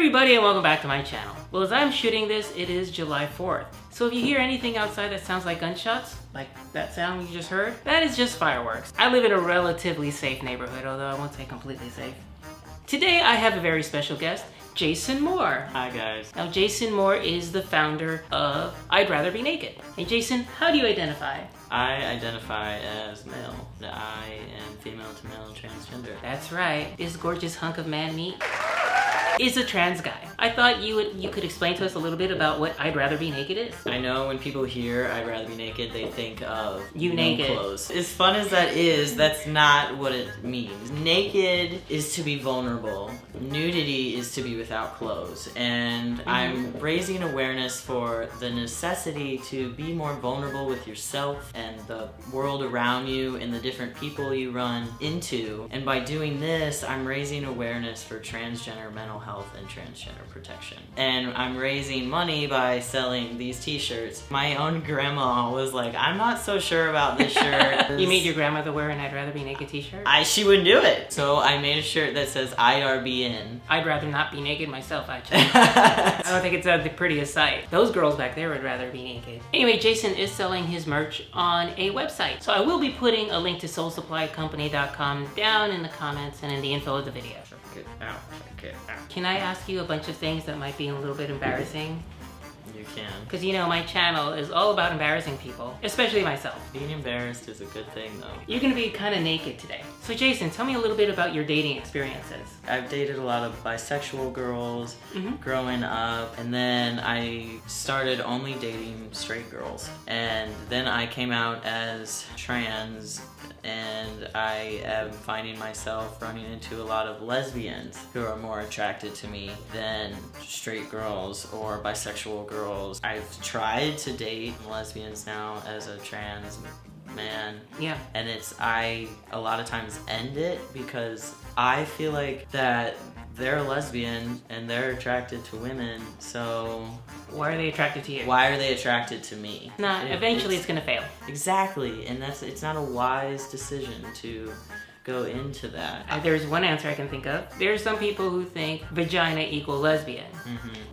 everybody and welcome back to my channel. Well, as I'm shooting this, it is July 4th. So if you hear anything outside that sounds like gunshots, like that sound you just heard, that is just fireworks. I live in a relatively safe neighborhood, although I won't say completely safe. Today I have a very special guest, Jason Moore. Hi guys. Now Jason Moore is the founder of I'd Rather Be Naked. Hey Jason, how do you identify? I identify as male. I am female to male and transgender. That's right. This gorgeous hunk of man meat is a trans guy. I thought you could explain to us a little bit about what I'd Rather Be Naked is. I know when people hear I'd rather be naked, they think of You no naked. clothes. As fun as that is, that's not what it means. Naked is to be vulnerable. Nudity is to be without clothes. And I'm raising awareness for the necessity to be more vulnerable with yourself and the world around you and the different people you run into. And by doing this, I'm raising awareness for transgender mental health and transgender protection. And I'm raising money by selling these t-shirts. My own grandma was like, I'm not so sure about this shirt. You made your grandmother wear an I'd Rather Be Naked t-shirt? She wouldn't do it. So I made a shirt that says IRBN. I'd rather not be naked myself, actually. I don't think it's the prettiest sight. Those girls back there would rather be naked. Anyway, Jason is selling his merch on a website. So I will be putting a link to soulsupplycompany.com down in the comments and in the info of the video. Check it out. Check it out. Can I ask you a bunch of things that might be a little bit embarrassing? You can. Because you know, my channel is all about embarrassing people, especially myself. Being embarrassed is a good thing though. You're gonna be kind of naked today. So Jason, tell me a little bit about your dating experiences. I've dated a lot of bisexual girls growing up, and then I started only dating straight girls. And then I came out as trans, and I am finding myself running into a lot of lesbians who are more attracted to me than straight girls or bisexual girls. I've tried to date lesbians now as a trans man. Yeah. And I a lot of times end it because I feel like that they're a lesbian and they're attracted to women, so Why are they attracted to you? why are they attracted to me? Eventually it's gonna fail. Exactly, and it's not a wise decision to go into that. There's one answer I can think of. There's some people who think vagina equal lesbian.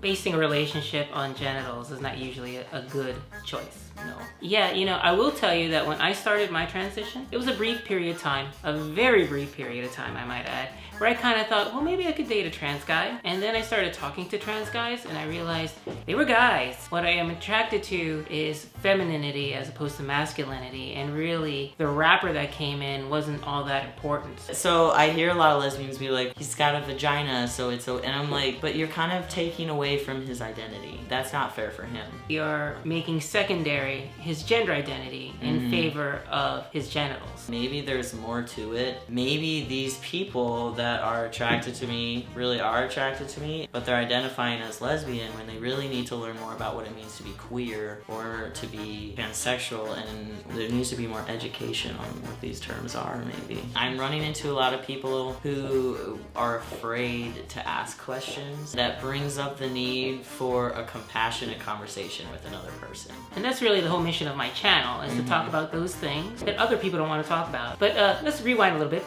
Basing a relationship on genitals is not usually a good choice. No. Yeah, you know, I will tell you that when I started my transition, it was a brief period of time, a very brief period of time I might add, where I kind of thought, well, maybe I could date a trans guy. And then I started talking to trans guys and I realized they were guys. What I am attracted to is femininity as opposed to masculinity, and really the rapper that came in wasn't all that important. So I hear a lot of lesbians be like, he's got a vagina, so it's and I'm like, but you're kind of taking away from his identity. That's not fair for him. You're making secondary his gender identity in favor of his genitals. Maybe there's more to it. Maybe these people that are attracted to me really are attracted to me, but they're identifying as lesbian when they really need to learn more about what it means to be queer or to be pansexual, and there needs to be more education on what these terms are, maybe. I'm running into a lot of people who are afraid to ask questions. That brings up the need for a compassionate conversation with another person. And that's really the whole mission of my channel, is to talk about those things that other people don't want to talk about. But let's rewind a little bit.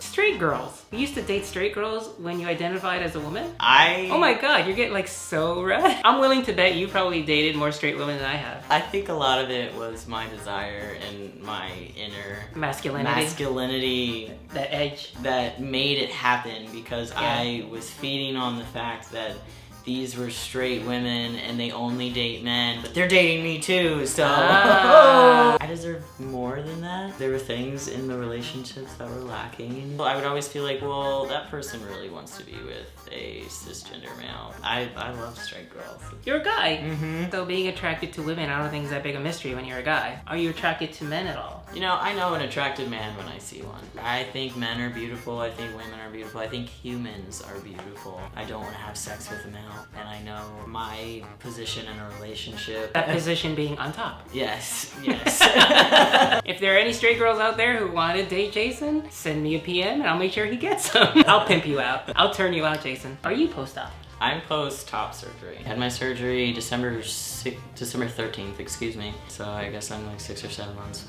Straight girls. You used to date straight girls when you identified as a woman? Oh my god, you're getting like so red. I'm willing to bet you probably dated more straight women than I have. I think a lot of it was my desire and my inner masculinity That edge. that made it happen, because I was feeding on the fact that these were straight women and they only date men, but they're dating me too, so I deserve more than that. There were things in the relationships that were lacking. I would always feel like, well, that person really wants to be with a cisgender male. I love straight girls. You're a guy. So being attracted to women, I don't think is that big a mystery when you're a guy. Are you attracted to men at all? You know, I know an attracted man when I see one. I think men are beautiful. I think women are beautiful. I think humans are beautiful. I don't want to have sex with a male. And I know my position in a relationship. That position being on top. Yes, yes. If there are any straight girls out there who want to date Jason, send me a PM and I'll make sure he gets some. I'll pimp you out. I'll turn you out, Jason. Are you post-op? I'm post-top surgery. Had my surgery December 13th, excuse me. So I guess I'm like 6 or 7 months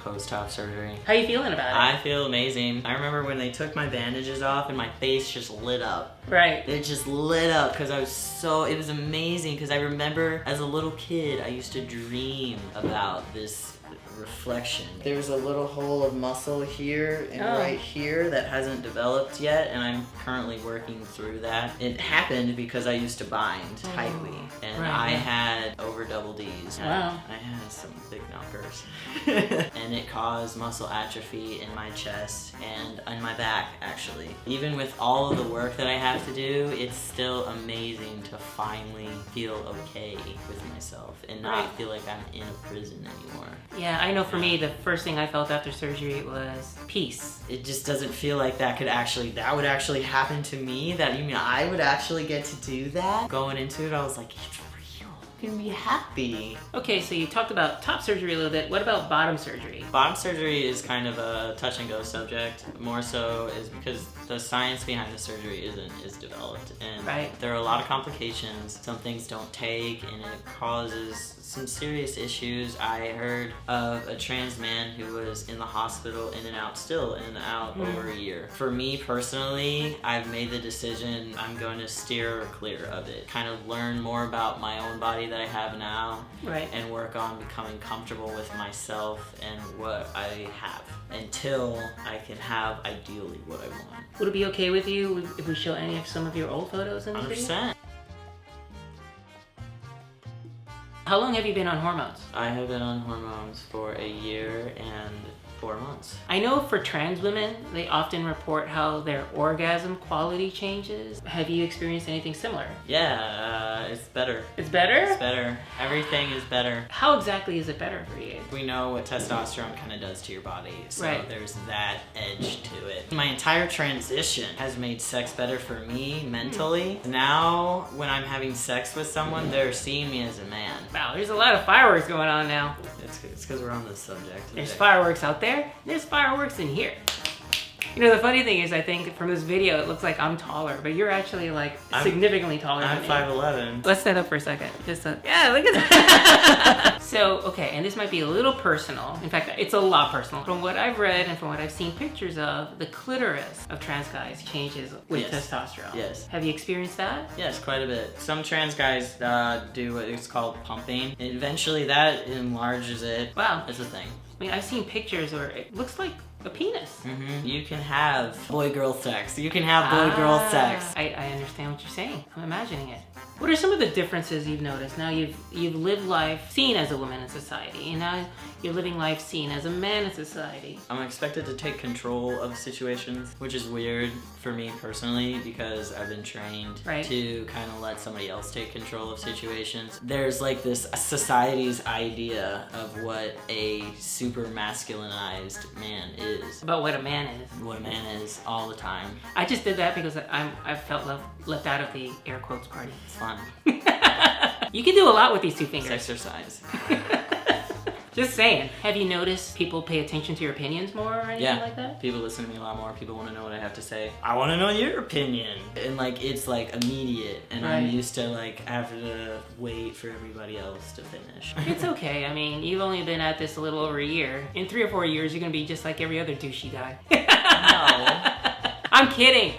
post-op surgery. How you feeling about it? I feel amazing. I remember when they took my bandages off and my face just lit up. Right. It just lit up because it was amazing because I remember as a little kid I used to dream about this reflection. There's a little hole of muscle here and right here that hasn't developed yet, and I'm currently working through that. It happened because I used to bind tightly, and I had over double D's. Wow. I had some big knockers. And it caused muscle atrophy in my chest and on my back, actually. Even with all of the work that I have to do, it's still amazing to finally feel okay with myself and not feel like I'm in a prison anymore. Yeah, I know for me, the first thing I felt after surgery was peace. It just doesn't feel like that would actually happen to me. That you mean I would actually get to do that? Going into it, I was like, it's real. I'm gonna be happy. Okay, so you talked about top surgery a little bit. What about bottom surgery? Bottom surgery is kind of a touch and go subject. More so is because the science behind the surgery isn't as developed, and there are a lot of complications. Some things don't take, and it causes some serious issues. I heard of a trans man who was in the hospital in and out over a year. For me personally, I've made the decision I'm going to steer clear of it. Kind of learn more about my own body that I have now, and work on becoming comfortable with myself and what I have until I can have ideally what I want. Would it be okay with you if we show some of your old photos in this video? 100%. How long have you been on hormones? I have been on hormones for a year and 4 months. I know for trans women, they often report how their orgasm quality changes. Have you experienced anything similar? Yeah, it's better. It's better? It's better. Everything is better. How exactly is it better for you? We know what testosterone kind of does to your body, so there's that edge to it. My entire transition has made sex better for me mentally. Now, when I'm having sex with someone, they're seeing me as a man. Wow, there's a lot of fireworks going on now. It's because we're on this subject. There's fireworks out there. There's fireworks in here. You know, the funny thing is, I think from this video, it looks like I'm taller, but you're actually like significantly taller than me. I'm 5'11". Let's stand up for a second. Yeah, look at that. So, okay, and this might be a little personal. In fact, it's a lot personal. From what I've read and from what I've seen pictures of, the clitoris of trans guys changes with testosterone. Yes. Have you experienced that? Yes, quite a bit. Some trans guys do what is called pumping. And eventually that enlarges it. Wow. It's a thing. I mean, I've seen pictures where it looks like a penis. You can have boy-girl sex. You can have boy-girl sex. I understand what you're saying. I'm imagining it. What are some of the differences you've noticed? Now you've lived life seen as a woman in society, and now you're living life seen as a man in society. I'm expected to take control of situations, which is weird for me personally because I've been trained to kind of let somebody else take control of situations. There's like this society's idea of what a super masculinized man is. About what a man is. What a man is all the time. I just did that because I felt left out of the air quotes party. It's fun. You can do a lot with these two fingers. It's exercise. Just saying. Have you noticed people pay attention to your opinions more or anything like that? People listen to me a lot more. People want to know what I have to say. I want to know your opinion. And like, it's like immediate. And I'm used to like having to wait for everybody else to finish. It's okay. I mean, you've only been at this a little over a year. In 3 or 4 years, you're going to be just like every other douchey guy. No. I'm kidding,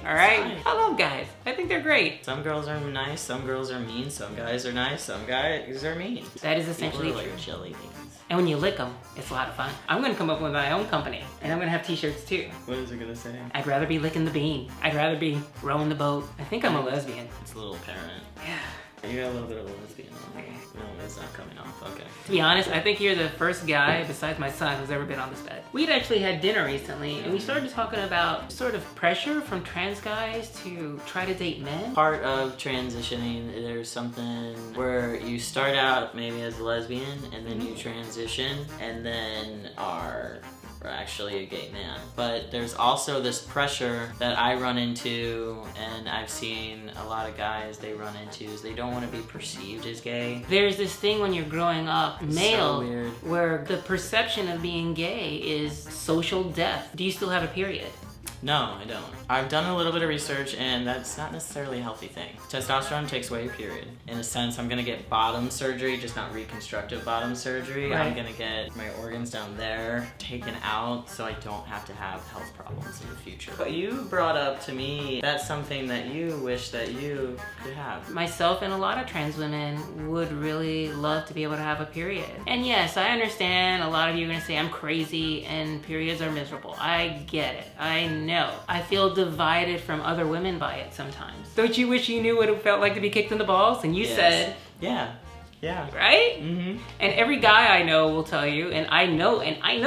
all right? I love guys. I think they're great. Some girls are nice, some girls are mean, some guys are nice, some guys are mean. That is essentially People are true. like jelly beans. And when you lick them, it's a lot of fun. I'm gonna come up with my own company, and I'm gonna have t-shirts too. What is it gonna say? I'd rather be licking the bean. I'd rather be rowing the boat. I think I'm a lesbian. It's a little apparent. Yeah. You got a little bit of a lesbian on. No, it's not coming off. Okay. To be honest, I think you're the first guy, besides my son, who's ever been on this bed. We'd actually had dinner recently, and we started talking about sort of pressure from trans guys to try to date men. Part of transitioning, there's something where you start out maybe as a lesbian, and then you transition, and then are actually a gay man. But there's also this pressure that I run into, and I've seen a lot of guys they run into, is they don't want to be perceived as gay. There's this thing when you're growing up, male, so weird, where the perception of being gay is social death. Do you still have a period? No, I don't. I've done a little bit of research, and that's not necessarily a healthy thing. Testosterone takes away your period. In a sense, I'm gonna get bottom surgery, just not reconstructive bottom surgery. Right. I'm gonna get my organs down there taken out so I don't have to have health problems in the future. But you brought up to me, that's something that you wish that you could have. Myself and a lot of trans women would really love to be able to have a period. And yes, I understand a lot of you are gonna say I'm crazy and periods are miserable. I get it, I know. I feel divided from other women by it sometimes. Don't you wish you knew what it felt like to be kicked in the balls? And you Yes. said, Yeah. Yeah. right? Mm-hmm. And every guy I know will tell you, and I know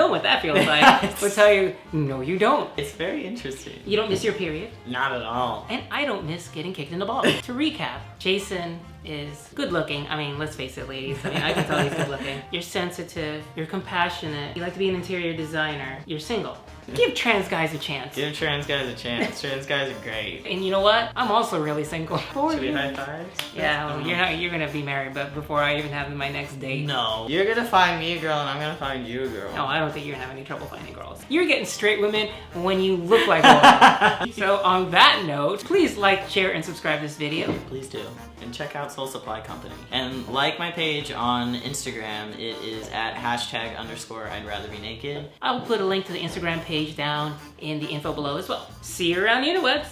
what that feels like, will tell you, no you don't. It's very interesting. You don't miss your period, Not at all. and I don't miss getting kicked in the balls. To recap, Jason is good looking. I mean, let's face it, ladies. I mean, I can tell he's good looking. You're sensitive, you're compassionate, you like to be an interior designer, you're single. Give trans guys a chance. Give trans guys a chance. Trans guys are great. And you know what? I'm also really single. Should we high five? Yeah, well, you're gonna be married, but before I even have my next date. No. You're gonna find me a girl and I'm gonna find you a girl. No, I don't think you're gonna have any trouble finding girls. You're getting straight women when you look like one. So on that note, please like, share, and subscribe to this video. Please do. And check out Soul Supply Company. And like my page on Instagram. It is at #_I'd rather be naked. I will put a link to the Instagram page down in the info below as well. See you around the interwebs.